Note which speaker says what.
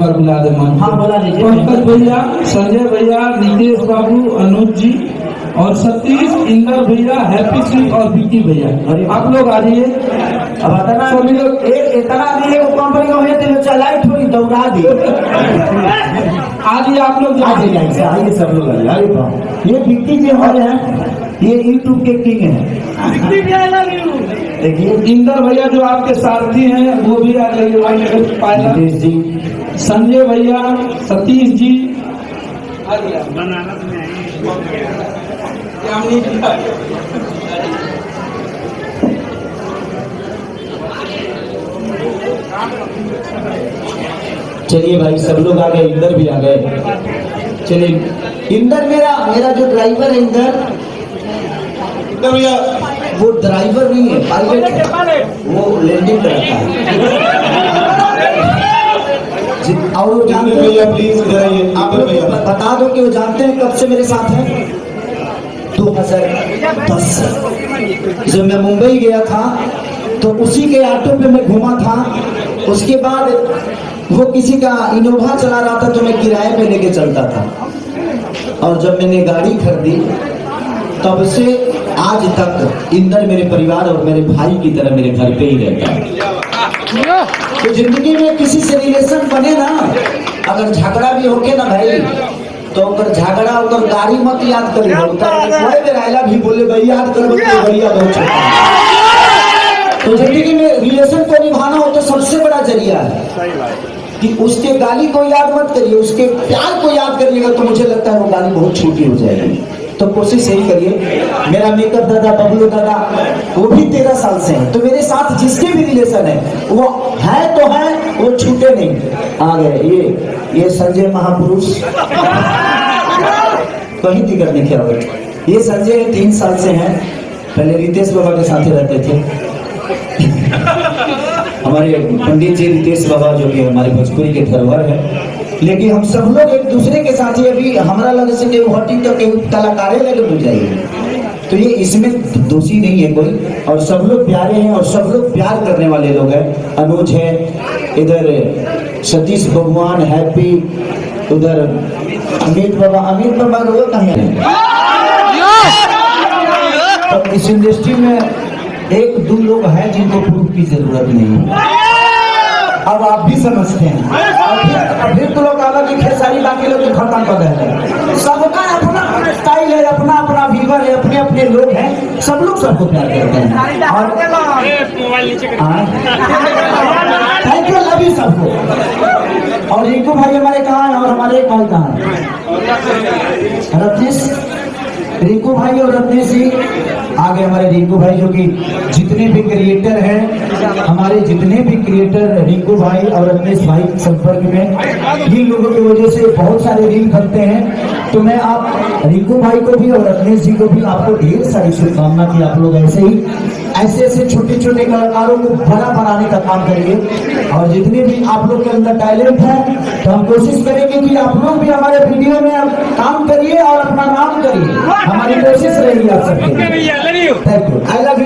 Speaker 1: बार बुला दे मन।
Speaker 2: हाँ बोला दीजिए।
Speaker 1: पंकज भैया, संजय भैया, नितेश बाबू, अनुज जी और सतीश, इंदर भैया, हैप्पी सिंह और विकी भैया, आप लोग आ जाइए।
Speaker 2: अब इतना सभी लोग एक इतना आदमी को कंपनी को है तो चलाई थोड़ी दौड़ा दी।
Speaker 1: आज आप लोग
Speaker 2: आइए सब लोग आइए। ये विक्की जी हमारे हैं, ये यूट्यूब के किंग हैं। देखिए
Speaker 1: इंदर भैया जो आपके सारथी हैं वो भी आ जाइए।
Speaker 2: नितेश जी,
Speaker 1: संजय भैया, सतीश जी,
Speaker 2: चलिए भाई सब लोग आ गए, इंदर भी आ गए। चलिए इंदर मेरा जो ड्राइवर है इंदर भैया, वो ड्राइवर नहीं है, पायलट है, वो लैंडिंग करता है। और वो जानते
Speaker 3: भैया प्लीज इधर आइए।
Speaker 2: आप लोग बता दो कि वो जानते हैं कब से मेरे साथ है। 2010 से जब मैं मुंबई गया था तो उसी के ऑटो पे मैं घूमा था। उसके बाद वो किसी का इनोवा चला रहा था तो मैं किराए पे लेके चलता था। और जब मैंने गाड़ी खरीदी तब से आज तक इंदर मेरे परिवार और मेरे भाई की तरह मेरे घर पे ही रहता है। तो जिंदगी में किसी से रिलेशन बने ना, अगर झगड़ा भी होके ना भाई तो अगर झगड़ा होकर गाड़ी मत याद करिए, भी बोले भाई याद कर बढ़िया बहुत छोटा। तो जिंदगी में रिलेशन को निभाना हो तो सबसे बड़ा जरिया है कि उसके गाली को याद मत करिए, उसके प्यार को याद करिएगा तो मुझे लगता है वो गाली बहुत छोटी हो जाएगी। तो कोशिश यही करिए। मेरा मेकअप दादा, बबलू दादा, वो भी 13 साल से हैं, तो मेरे साथ जिसके भी रिलेशन है वो है तो है, वो छूटे नहीं। आ गए ये संजय महापुरुष कहीं टिकट नहीं किया। ये संजय 3 साल से हैं, पहले रितेश बाबा के साथ ही रहते थे। हमारे पंडित जी रितेश बाबा जो कि हमारे भोजपुरी के धरोहर है, लेकिन हम सब लोग एक दूसरे के साथ ही अभी हमारा लगे से हटी तो कलाकारे लगे हो जाइए। तो ये इसमें दोषी नहीं है कोई, और सब लोग प्यारे हैं और सब लोग प्यार करने वाले लोग हैं। अनुज है इधर, सतीश भगवान, हैप्पी उधर, अमित बाबा लोग कहीं है। तो इस इंडस्ट्री में 1-2 लोग हैं जिनको प्रूफ की जरूरत नहीं है। अब आप भी समझते हैं। अभी तो लोग अलग ही खेसारी बाकी लोग खत्म कर रहे हैं। सबका अपना स्टाइल है, अपना अपना व्यूअर है, अपने अपने लोग हैं, सब लोग सबको प्यार करते हैं। और थैंक यू, लव यू सबको। और रिंकू भाई हमारे कहाँ हैं और हमारे भाई कहाँ हैं? रत्नेश, रिंकू भाई और रत्नेश जी आगे। हमारे रिंकू भाई जो कि जितने भी क्रिएटर हैं, हमारे जितने भी क्रिएटर रिंकू भाई और रत्नेश भाई संपर्क में, इन लोगों की वजह से बहुत सारे रील बनते हैं। तो मैं आप रिंकू भाई को भी और रत्नेश जी को भी आपको ढेर सारी शुभकामना कि आप लोग ऐसे छोटे छोटे कलाकारों को बड़ा बनाने का काम करिए। और जितने भी आप लोग के अंदर टैलेंट है तो हम कोशिश करेंगे कि आप लोग भी हमारे वीडियो में काम करिए और अपना नाम करिए। हमारी कोशिश रहेगी आप सबके। Thank you, I love